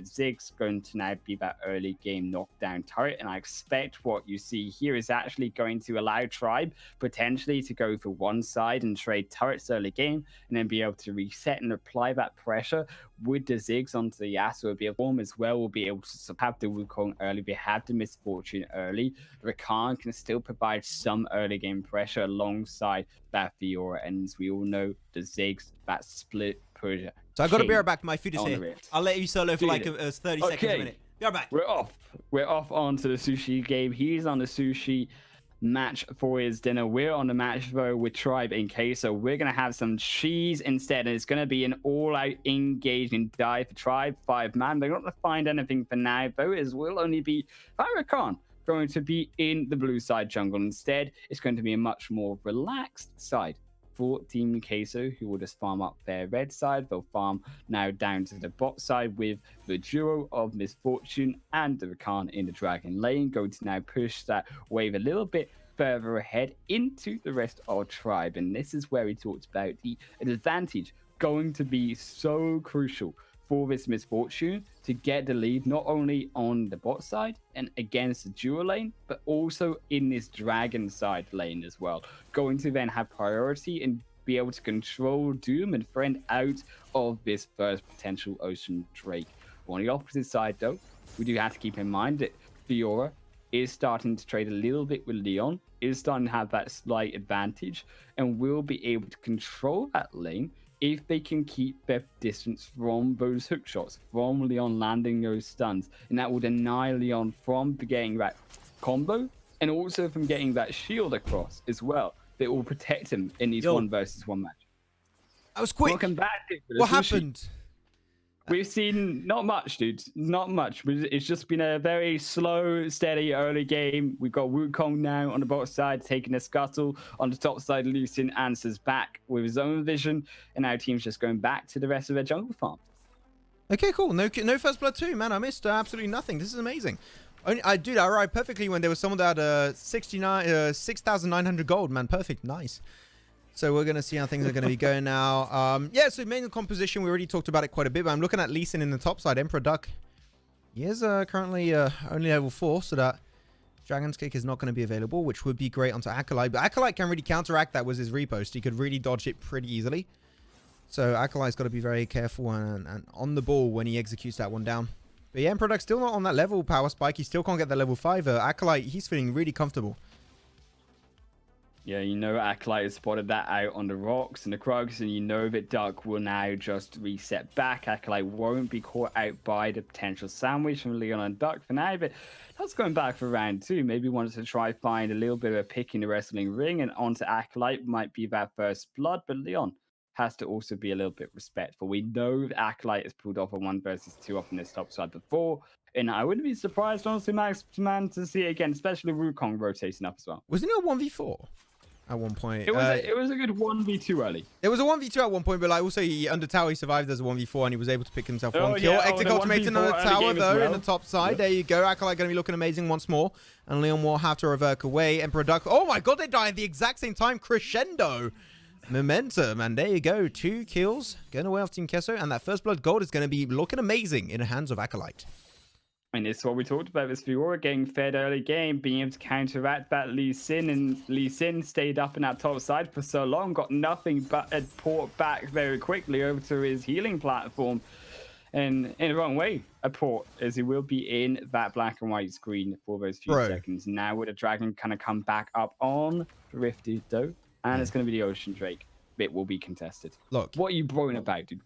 Zig's going to now be that early game knockdown turret, and I expect what you see here is actually going to allow Tribe potentially to go for one side and trade turrets early game, and then be able to reset and apply that pressure with the Ziggs onto the Yasuo. Will be able to form as well. We'll be able to have the Wukong early. We have the Misfortune early. The Rakan can still provide some early game pressure alongside that Fiora, and as we all know, the Ziggs, that split push. So I got to be right back. My food is here. I'll let you solo for like 30 seconds a minute. Be right back. We're off onto the sushi game. He's on the sushi match for his dinner. We're on the match though with Tribe and Queso. We're gonna have some cheese instead, and it's gonna be an all-out engaging dive for Tribe. 5-man. They're not gonna find anything for now, though. It will only be Rakan going to be in the blue side jungle. Instead, it's going to be a much more relaxed side for Team Queso, who will just farm up their red side. They'll farm now down to the bot side with the duo of Misfortune and the Rakan in the Dragon lane, going to now push that wave a little bit further ahead into the rest of Tribe. And this is where we talked about the advantage going to be so crucial for this Misfortune to get the lead, not only on the bot side and against the duo lane, but also in this dragon side lane as well. Going to then have priority and be able to control Doom and Friend out of this first potential Ocean Drake. On the opposite side, though, we do have to keep in mind that Fiora is starting to trade a little bit with Leon, is starting to have that slight advantage, and will be able to control that lane if they can keep their distance from those hook shots, from Leon landing those stuns. And that will deny Leon from getting that combo, and also from getting that shield across as well. That will protect him in these 1 versus 1 match. That was quick. Welcome back. What happened? We've seen not much, dude. Not much. It's just been a very slow, steady early game. We've got Wukong now on the bottom side, taking a scuttle. On the top side, Lucian answers back with his own vision. And now team's just going back to the rest of their jungle farm. Okay, cool. No first blood too, man. I missed absolutely nothing. This is amazing. I arrived perfectly when there was someone that had 6,900 gold, man. Perfect. Nice. So we're going to see how things are going to be going now. Yeah, so main composition, we already talked about it quite a bit, but I'm looking at Lee Sin in the top side. Emperor Duck, he is currently only level 4, so that Dragon's Kick is not going to be available, which would be great onto Acolyte. But Acolyte can really counteract that with his repost. He could really dodge it pretty easily. So Acolyte's got to be very careful and on the ball when he executes that one down. But yeah, Emperor Duck's still not on that level power spike. He still can't get that level 5. Acolyte, he's feeling really comfortable. Yeah, you know Acolyte has spotted that out on the rocks and the Krugs, and you know that Duck will now just reset back. Acolyte won't be caught out by the potential sandwich from Leon and Duck for now, but that's going back for round 2. Maybe wants to try find a little bit of a pick in the wrestling ring, and onto Acolyte might be that first blood, but Leon has to also be a little bit respectful. We know that Acolyte has pulled off a 1 versus 2 off in this top side before, and I wouldn't be surprised, honestly, Max, man, to see it again, especially Wukong rotating up as well. Wasn't it a 1v4? At one point. It was a good 1v2 early. It was a 1v2 at one point, but like also under tower he survived as a 1v4 and he was able to pick himself 1 kill. Exit ultimating on the tower though in the top side. Yep. There you go. Acolyte going to be looking amazing once more. And Leon will have to revert away. Emperor Duck. Oh my god, they die at the exact same time. Crescendo. Momentum. And there you go. 2 kills going away off Team Queso. And that first blood gold is going to be looking amazing in the hands of Acolyte. And it's what we talked about with Fiora getting fed early game, being able to counteract that Lee Sin, and Lee Sin stayed up in that top side for so long, got nothing but a port back very quickly over to his healing platform, and in the wrong way, a port, as he will be in that black and white screen for those few seconds. Now with the Dragon kind of come back up on Rifty though, and it's going to be the Ocean Drake. It will be contested. Look, what are you blowing about, dude?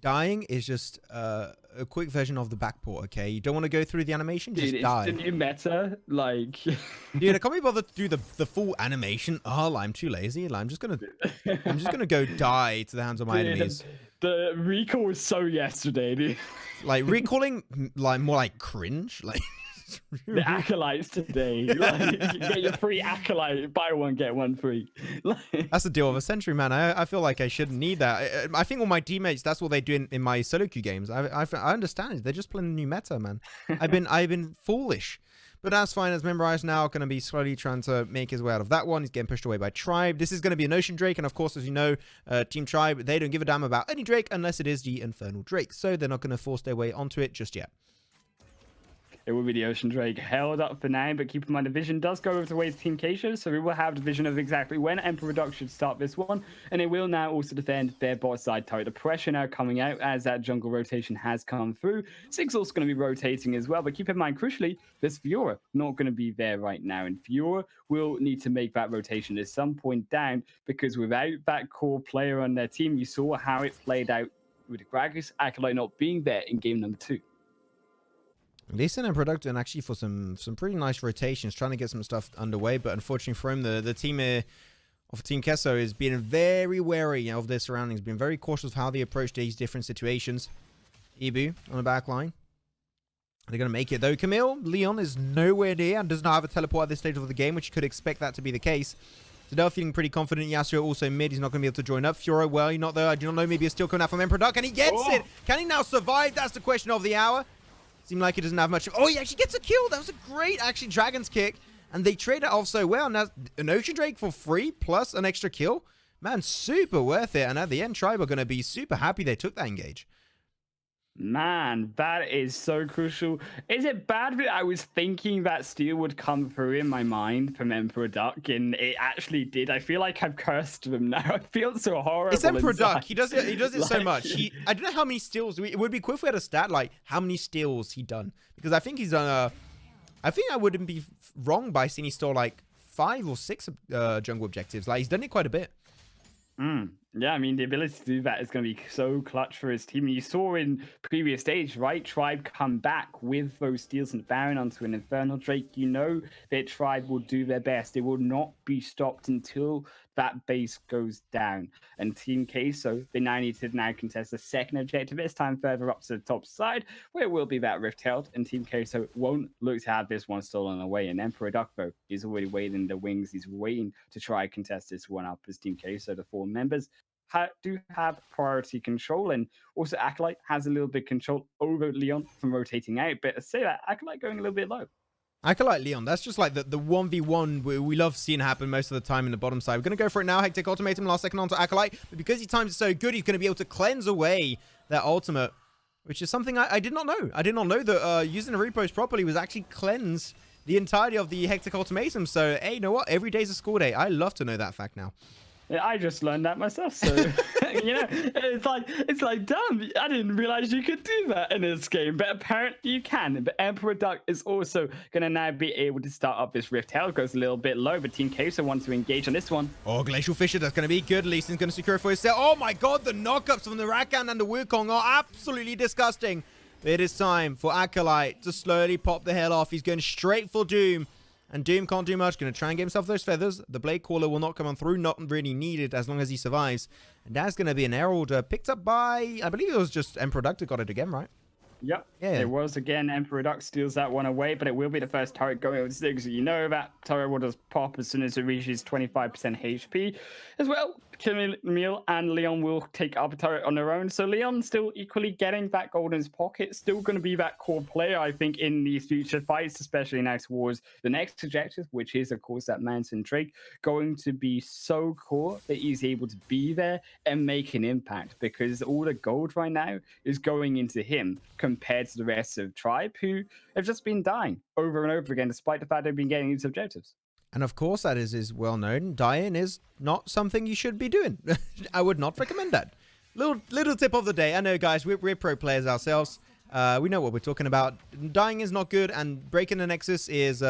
Dying is just a quick version of the backport, okay? You don't want to go through the animation, just die. It's the new meta, like... Dude, I can't be bothered to do the full animation. Oh, I'm too lazy. I'm just gonna go die to the hands of my enemies. The recall was so yesterday, dude. Like, recalling, like, more like cringe, like... The acolytes today. Like, you get your free acolyte, buy 1 get 1 free. That's the deal of a century, man. I feel like I shouldn't need that. I think all my teammates, that's what they do in my solo queue games. I understand it. They're just playing the new meta, man. I've been foolish. But that's fine, as Memorize now going to be slowly trying to make his way out of that one. He's getting pushed away by Tribe. This is going to be an Ocean Drake, and of course, as you know, Team Tribe, they don't give a damn about any Drake unless it is the Infernal Drake. So they're not going to force their way onto it just yet. It will be the Ocean Drake held up for now, but keep in mind the vision does go over the way to Team Queso, so we will have the vision of exactly when Emperor Duck should start this one, and it will now also defend their bot side turret. The pressure now coming out as that jungle rotation has come through. Sig's also going to be rotating as well, but keep in mind, crucially, this Fiora not going to be there right now, and Fiora will need to make that rotation at some point down, because without that core player on their team, you saw how it played out with the Gragas Acolyte not being there in game number 2. They sent him productive actually for some pretty nice rotations, trying to get some stuff underway. But unfortunately for him, the team of Team Queso is being very wary of their surroundings, being very cautious of how they approach these different situations. Ibu on the back line. They're going to make it though. Camille, Leon is nowhere near and does not have a teleport at this stage of the game, which you could expect that to be the case. So they're feeling pretty confident. Yasuo also mid. He's not going to be able to join up. Fiora, well, you're not there. I do not know. Maybe it's still coming out from Emperor Duck, and he gets it. Can he now survive? That's the question of the hour. Seemed like he doesn't have much. Oh, he actually gets a kill. That was a great, actually, Dragon's kick. And they trade it off so well. Now, an Ocean Drake for free plus an extra kill. Man, super worth it. And at the end, Tribe are going to be super happy they took that engage. Man, that is so crucial. Is it bad that I was thinking that steal would come through in my mind from Emperor Duck, and it actually did? I feel like I've cursed them now. I feel so horrible. It's Emperor inside. Duck. He does it like, so much. I don't know how many steals. It would be cool if we had a stat like how many steals he done, because I think he's done. I think I wouldn't be wrong by saying he stole like 5 or 6 jungle objectives. Like he's done it quite a bit. Yeah, I mean, the ability to do that is going to be so clutch for his team. You saw in previous stage, right? Tribe come back with those steals and Baron onto an Infernal Drake. You know that Tribe will do their best. It will not be stopped until that base goes down. And Team Queso, they now need to contest the second objective, this time further up to the top side, where it will be that Rift held, and Team Queso won't look to have this one stolen away. And Emperor Duck, though, is already waiting in the wings. He's waiting to try and contest this one up as Team Queso, the 4 members, do have priority control, and also Acolyte has a little bit control over Leon from rotating out, but say that Acolyte going a little bit low. Acolyte Leon, that's just like the 1v1 we love seeing happen most of the time in the bottom side. We're going to go for it now. Hectic Ultimatum, last second onto Acolyte, but because he times it so good, he's going to be able to cleanse away that ultimate, which is something I did not know. I did not know that using the repost properly was actually cleanse the entirety of the Hectic Ultimatum. So, hey, you know what? Every day's a school day. I love to know that fact now. Yeah, I just learned that myself, so you know, it's like damn, I didn't realize you could do that in this game, but apparently you can. But Emperor Duck is also gonna now be able to start up this Rift. Hell goes a little bit low, but Team Queso wants to engage on this one. Oh, Glacial Fissure, that's gonna be good. Lee Sin's gonna secure it for himself. Oh my god, the knockups from the Rakan and the Wukong are absolutely disgusting. It is time for Acolyte to slowly pop the hell off. He's going straight for Doom. And Doom can't do much. Going to try and get himself those feathers. The Blade Caller will not come on through. Not really needed as long as he survives. And that's going to be an Herald picked up by, I believe it was just Emperor Duck that got it again, right? Yep. Yeah. It was again. Emperor Duck steals that one away, but it will be the first turret going over the six. You know that turret will just pop as soon as it reaches 25% HP. As well, Camille and Leon will take up a turret on their own. So Leon still equally getting that gold in his pocket. Still going to be that core player, I think, in these future fights, especially now towards the next objective, which is, of course, that Mountain Drake. Going to be so core that he's able to be there and make an impact, because all the gold right now is going into him compared to the rest of Tribe, who have just been dying over and over again, despite the fact they've been getting these objectives. And of course, that is well known. Dying is not something you should be doing. I would not recommend that. Little tip of the day. I know, guys, we're pro players ourselves. We know what we're talking about. Dying is not good, and breaking the Nexus is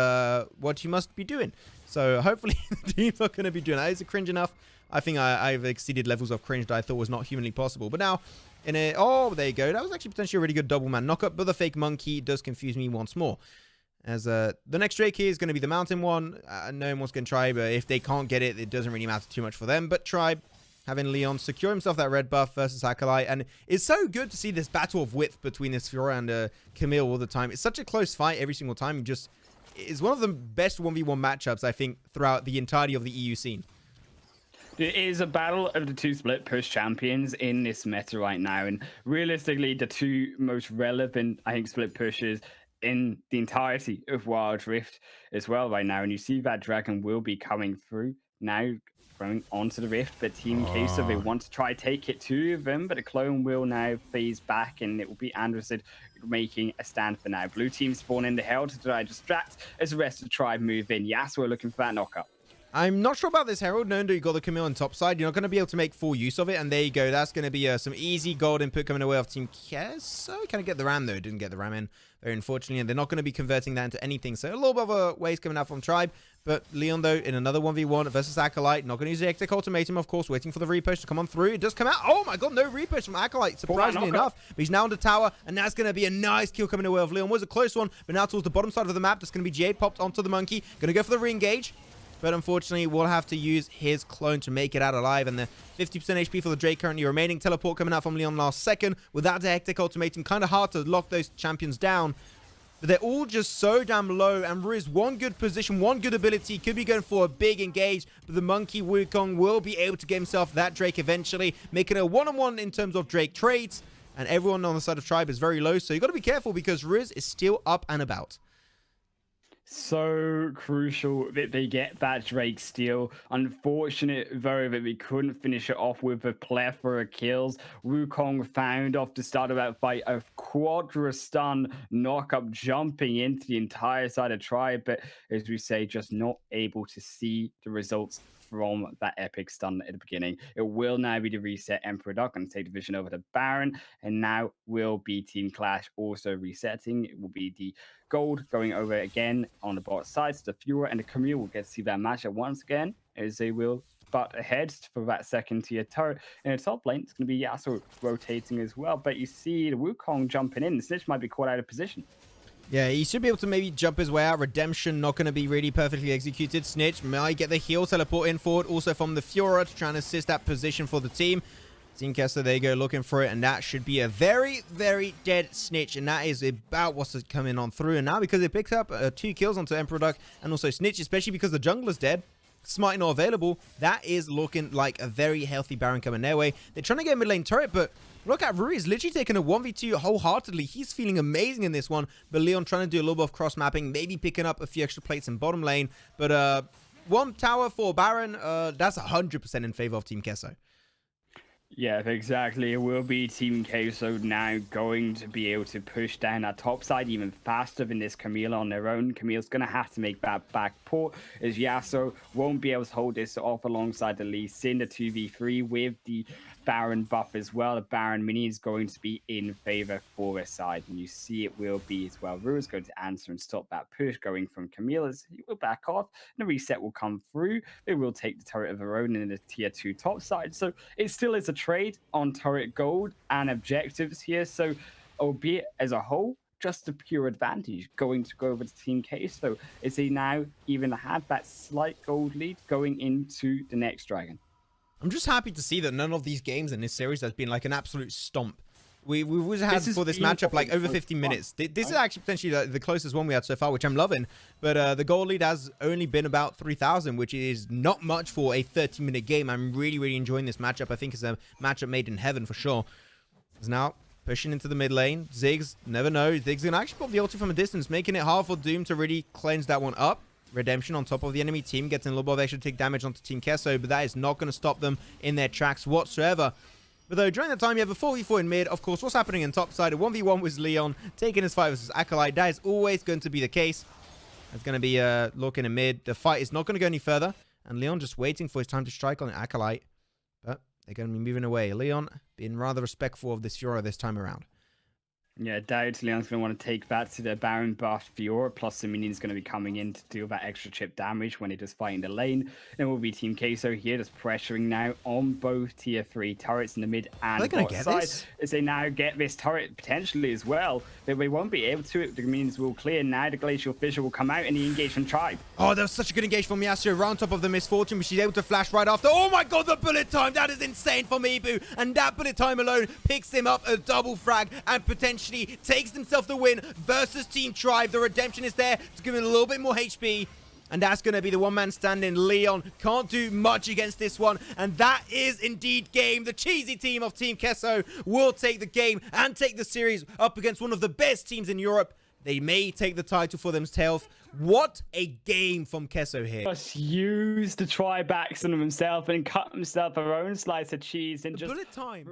what you must be doing. So hopefully the team's not going to be doing that. Is it cringe enough? I think I've exceeded levels of cringe that I thought was not humanly possible. But now, oh, there you go. That was actually potentially a really good double man knockup, but the fake monkey does confuse me once more. As the next Drake here is going to be the mountain one. No one's going to try, but if they can't get it, it doesn't really matter too much for them. But Tribe, having Leon secure himself that red buff versus Acolyte. And it's so good to see this battle of width between this Fiora and Camille all the time. It's such a close fight every single time. It's one of the best 1v1 matchups, I think, throughout the entirety of the EU scene. It is a battle of the 2 split push champions in this meta right now. And realistically, the 2 most relevant, I think, split pushes in the entirety of Wild Rift as well right now. And you see that Dragon will be coming through now, going onto the Rift. But Team Queso, they want to try take it to them, but the clone will now phase back, and it will be Anderson making a stand for now. Blue team spawn in the Herald to try to distract as the rest of the tribe move in. Yasuo looking for that knockup. I'm not sure about this Herald, knowing that you got the Camille on top side. You're not going to be able to make full use of it, and there you go. That's going to be some easy gold input coming away off Team Queso. Can I get the Ram, though? Didn't get the Ram in, very unfortunately, and they're not going to be converting that into anything. So a little bit of a waste coming out from Tribe, but Leon, though, in another 1v1 versus Acolyte, not going to use the Hectic Ultimatum, of course, waiting for the repush to come on through. It does come out. Oh, my God, no repush from Acolyte, surprisingly enough. But he's now on the tower, and that's going to be a nice kill coming away of Leon. Was a close one, but now towards the bottom side of the map, that's going to be G8 popped onto the Monkey. Going to go for the re-engage. But unfortunately, we'll have to use his clone to make it out alive. And the 50% HP for the Drake currently remaining. Teleport coming out from Leon last second. Without the Hectic Ultimatum, kind of hard to lock those champions down. But they're all just so damn low. And Riz, one good position, one good ability. Could be going for a big engage. But the Monkey Wukong will be able to get himself that Drake eventually. Making a one-on-one in terms of Drake trades. And everyone on the side of Tribe is very low. So you got to be careful because Riz is still up and about. So crucial that they get that Drake steal. Unfortunate, though, that we couldn't finish it off with a plethora of kills. Wukong found off the start of that fight a quadra stun knockup, jumping into the entire side of Tribe, but as we say, just not able to see the results from that epic stun at the beginning. It will now be the reset Emperor Duck and take division over to Baron, and now will be Team Clash also resetting. It will be the gold going over again on the bot side. So the Fuhrer and the Camille will get to see that matchup once again, as they will butt ahead for that second tier turret. In the top lane, it's going to be Yasuo rotating as well, but you see the Wukong jumping in. The Snitch might be caught out of position. Yeah, he should be able to maybe jump his way out. Redemption not going to be really perfectly executed. Snitch might get the heal, teleport in forward. Also from the Fuhrer to try and assist that position for the team. Team Kessler, there you go, looking for it. And that should be a very, very dead Snitch. And that is about what's coming on through. And now because they picked up 2 kills onto Emperor Duck and also Snitch, especially because the jungler's dead, Smite not available, that is looking like a very healthy Baron coming their way. They're trying to get a mid lane turret, but look at Rui is literally taking a 1v2 wholeheartedly. He's feeling amazing in this one, but Leon trying to do a little bit of cross mapping, maybe picking up a few extra plates in bottom lane. But one tower for Baron, that's 100% in favor of Team Queso. Yeah, exactly. It will be Team Queso now going to be able to push down that top side even faster than this Camille on their own. Camille's going to have to make that back port, as Yasuo won't be able to hold this off alongside the Lee Sin, the 2v3 with the Baron buff as well. The Baron mini is going to be in favor for their side, and you see it will be as well. Rue is going to answer and stop that push going from Camille as he will back off, and the reset will come through. They will take the turret of their own in the tier 2 top side, so it still is a trade on turret gold and objectives here. So albeit as a whole, just a pure advantage going to go over to Team Queso, as they now even have that slight gold lead going into the next Dragon. I'm just happy to see that none of these games in this series has been like an absolute stomp. We've always had for this matchup like over 15 minutes. This is actually potentially the closest one we had so far, which I'm loving. But the goal lead has only been about 3,000, which is not much for a 30-minute game. I'm really, really enjoying this matchup. I think it's a matchup made in heaven for sure. Is now pushing into the mid lane. Ziggs, never know. Ziggs going to actually pop the ulti from a distance, making it hard for Doom to really cleanse that one up. Redemption on top of the enemy team, getting a little bit of extra tick damage onto Team Queso, but that is not going to stop them in their tracks whatsoever. But though, during that time, you have a 4v4 in mid. Of course, what's happening in top side? A 1v1 with Leon, taking his fight versus Acolyte. That is always going to be the case. It's going to be looking in mid. The fight is not going to go any further. And Leon just waiting for his time to strike on Acolyte. But they're going to be moving away. Leon being rather respectful of this Fiora this time around. Yeah, doubt Leon's going to want to take that to the Baron buff Fiora, plus the minion's going to be coming in to deal that extra chip damage when it is fighting the lane. Then will be Team Queso here, just pressuring now on both tier 3 turrets in the mid and bot side. As they now get this turret potentially as well, but we won't be able to. The minions will clear. Now the Glacial Fissure will come out and the engage from Tribe. Oh, that was such a good engage from Yasuo, right on top of the Misfortune, but she's able to flash right after. Oh my god, the bullet time! That is insane from Ibu, and that bullet time alone picks him up a double frag and potentially takes himself the win versus Team Tribe. The redemption is there to give him a little bit more HP. And that's going to be the one-man stand-in. Leon can't do much against this one. And that is indeed game. The cheesy team of Team Queso will take the game and take the series up against one of the best teams in Europe. They may take the title for themselves. What a game from Queso here. Just used to try backs on himself and cut himself a own slice of cheese and The just bullet time.